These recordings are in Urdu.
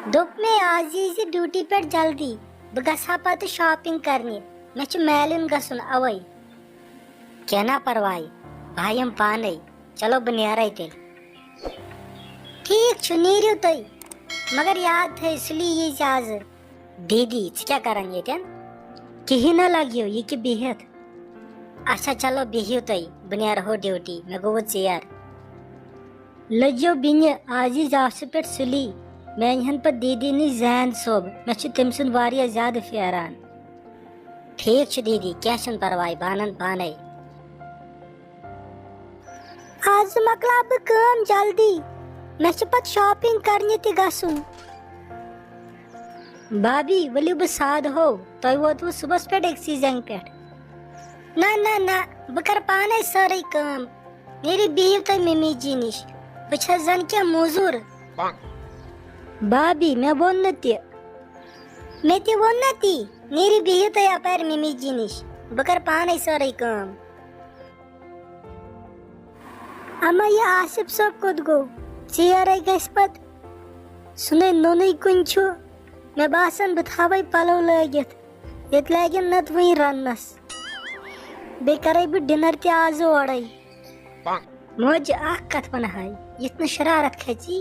دوٚپ مےٚ آز یی زِ ڈیوٹی پٮ۪ٹھ جلدی بہٕ گژھٕ ہا پتہٕ شاپنگ کرنہِ مےٚ چھُ میلن گژھُن اوے کینٛہہ نا پرواے بہٕ یِمہٕ پانے چلو بہٕ نیرے تیٚلہِ ٹھیٖک چھُ نیٖرِو تُہۍ مگر یاد تھٲیِو سُلی ییٖزِ آزٕ دیٖدی ژٕ کیٛاہ کران ییٚتٮ۪ن کِہیٖنۍ نہٕ لگیو یہِ کہِ بِہِتھ اچھا چلو بِہِو تُہۍ بہٕ نیرہو ڈیوٹی مےٚ گوٚو ژیر لٔجِو بیٚنہِ آز ییٖزِ آفسہٕ پٮ۪ٹھ سُلی مےٚ أنۍ ہن پتہٕ دیٖدی نِش زین صٲب مےٚ چھُ تٔمۍ سُنٛد واریاہ زیادٕ پھیران ٹھیٖک چھُ دیٖدی کینٛہہ چھُنہٕ پرواے بہٕ انن پانے آز مۄکلاو بہٕ کٲم جلدی مےٚ چھُ پتہٕ شاپنگ کرنہِ تہِ گژھُن بھابی ؤلِو بہٕ سادہو تۄہہِ ووتوٕ صبحس پٮ۪ٹھ أکسٕے زنگہِ پٮ۪ٹھ نہ نہ نہ بہٕ کرٕ پانے سٲرٕے کٲم نیٖرِو بِہِو تُہۍ ممی جی نِش بہٕ چھس زن کینٛہہ موزوٗر بھابی مےٚ ووٚن نہٕ تہِ مےٚ تہِ ووٚن نا تی نیٖرِو بِہِو تُہۍ یپارِ ممی جی نِش بہٕ کرٕ پانے سٲرٕے کٲم اما یہِ آصف صٲب کوٚت گوٚو ژیرے گژھِ پتہٕ سُنے نوٚنُے کُنہِ چھُ مےٚ باسان بہٕ تھاوے پلو لٲگِتھ ییٚتہِ لگن نتہٕ وُنہِ رننس بیٚیہِ کرے بہٕ ڈِنر تہِ آز اورے موجہِ اکھ کتھ ونہٕ ہاے یِتھ نہٕ شرارت کھژی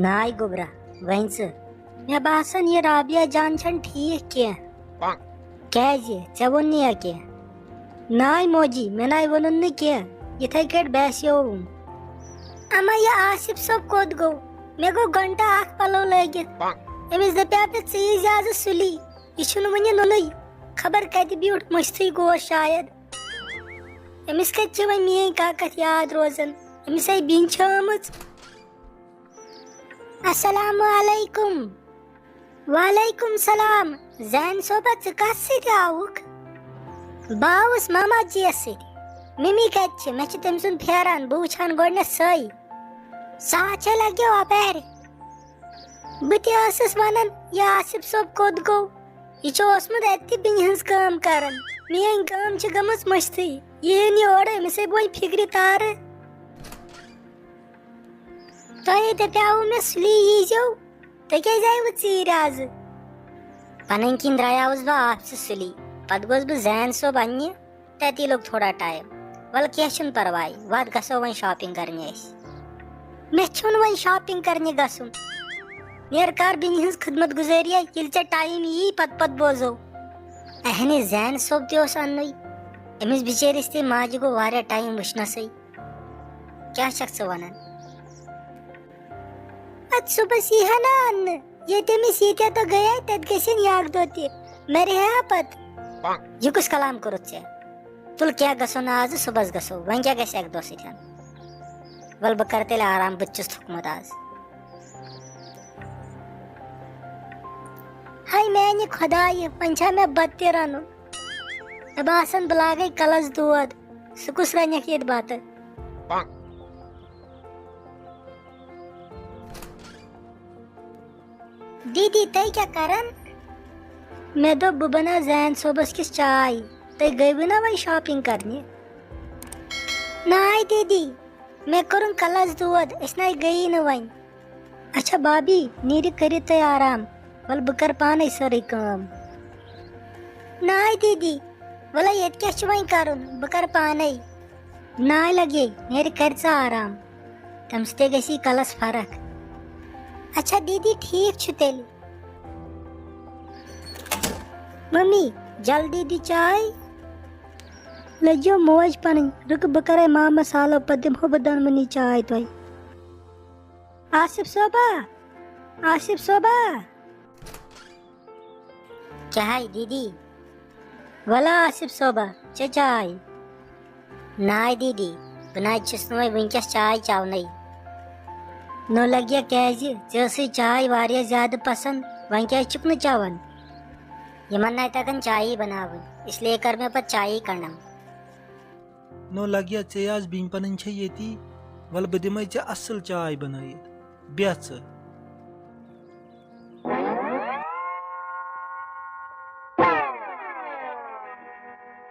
ناے گوٚبرا وۄنۍ ژٕ مےٚ باسان یہِ رابیا جان چھنہٕ ٹھیٖک کینٛہہ کیازِ ژےٚ ووٚننٕے یا کینٛہہ ناے موجی مےٚ ناے ووٚنُن نہٕ کینٛہہ یِتھے کٲٹھۍ باسیووُم اما یہِ آصف صٲب کوٚت گوٚو مےٚ گوٚو گنٹہٕ اکھ پلو لٲگِتھ أمِس دپیو مےٚ ژٕ ییٖزِ آزٕ سُلی یہِ چھُنہٕ وُنہِ نُنٕے خبر کتہِ بیوٗٹھ مٔشتھٕے گوس شاید أمِس کتہِ چھِ وۄنۍ میٲنۍ کاکتھ یاد روزان أمِس ہے بیٚنہِ چھِ آمٕژ السلام علیکم وعلیکم سلام زین صوبا ژٕ کتھ سۭتۍ آوُکھ بہٕ آوُس ماما جی یس سۭتۍ ممی کتہِ چھِ مےٚ چھُ تٔمۍ سُنٛد پھیران بہٕ وٕچھ ہن گۄڈٕنیتھ سۄے سۄ چھا لگیو اپارِ بہٕ تہِ ٲسٕس ونان یہِ آصف صٲب کوٚت گوٚو یہِ چھُ اوسمُت اتہِ تہِ بیٚنہِ ہٕنٛز کٲم کران میٲنۍ کٲم چھِ گٔمٕژ مٔشتھٕے یہِ یِن یورٕ أمِس ہے بوے فِکرِ تارٕ تۄہے دپیاوُ مےٚ سُلی ییٖزیو تُہۍ کیازِ آیوٕ ژیٖرۍ آزٕ پنٕنۍ کِنۍ درٛایاوُس بہٕ آفسہٕ سُلی پتہٕ گوس بہٕ زین صٲب اننہِ تتی لوٚگ تھوڑا ٹایم ولہٕ کینٛہہ چھُنہٕ پرواے وتھ گژھو وۄنۍ شاپنگ کرنہِ أسۍ مےٚ چھُنہٕ وۄنۍ شاپنگ کرنہِ گژھُن نیر کر بیٚنہِ ہٕنٛز خدمت گُزٲریا ییٚلہِ ژےٚ ٹایم یی پتہٕ بوزو اہنہِ زین صٲب تہِ اوس اننُے أمِس بِچٲرِس تہِ ماجہِ گوٚو واریاہ ٹایم وٕچھنسٕے کیٛاہ چھکھ ژٕ ونان ادٕ صُبحس یی ہا نا اننہٕ ییٚتہِ أمِس ییٖتیٛاہ دۄہ گٔیے تتہِ گژھن یہِ اکھ دۄہ تہِ مےٚ رہا پتہٕ یہِ کُس کلام کوٚرُتھ ژےٚ تُل کیٛاہ گژھو نہٕ آزٕ صُبحس گژھو وۄنۍ کیٛاہ گژھِ اکہِ دۄہ سۭتۍ ول بہٕ کرٕ تیٚلہِ آرام بہٕ تہِ چھُس تھوٚکمُت آز ہاے میانہِ خۄدایہِ وۄنۍ چھا مےٚ بتہٕ تہِ رنُن مےٚ باسان بہٕ لاگے کلس دود ژٕ کُس رنکھ ییٚتہِ بتہٕ دیٖدی تُہۍ کیٛاہ کران مےٚ دوٚپ بہٕ بناو زین صٲبس کِس چاے تُہۍ گٔیوٕ نا وۄنۍ شاپنگ کرنہِ ناے دیٖدی مےٚ کوٚرُن کلس دود أسۍ ناے گٔیی نہٕ وۄنۍ اچھا بھابی نیٖرِو کٔرِو تُہۍ آرام ولہٕ بہٕ کرٕ پانے سٲرٕے کٲم ناے دیٖدی ولے ییٚتہِ کیٛاہ چھُ وۄنۍ کرُن بہٕ کرٕ پانے ناے لگے نیرِ کر ژٕ آرام تمہِ سۭتۍ گژھی کلس فرق اچھا دیٖدی ٹھیٖک چھُ تیٚلہِ ممی جلدی دی چاے لٔجِو موج پنٕنۍ رُکہٕ بہٕ کرے ما مسالو پتہٕ دِمہو بہٕ دۄنوٕنی چاے تۄہہِ آصف صٲبا آصف صٲبا کیٛاہ ہاے دیٖدی ولا آصف صٲبا چےٚ چاے ناے دیٖدی بہٕ ناے چھُس نہٕ وۄنۍ وٕنکیٚس چاے چاونے نو لگیا کیازِ ژےٚ ٲسٕے چاے واریاہ زیادٕ پسنٛد وۄنۍ کیازِ چھُکھ نہٕ چٮ۪وان یِمن ناے تگان چایی بناوٕنۍ اسلیے کٔر مےٚ پتہٕ چایی کڑم نو لگیا ژےٚ آز بیٚنہِ پنٕنۍ چھےٚ ییٚتی ولہٕ بہٕ دِمے ژےٚ اصٕل چاے بنٲیِتھ بیٚہہ ژٕ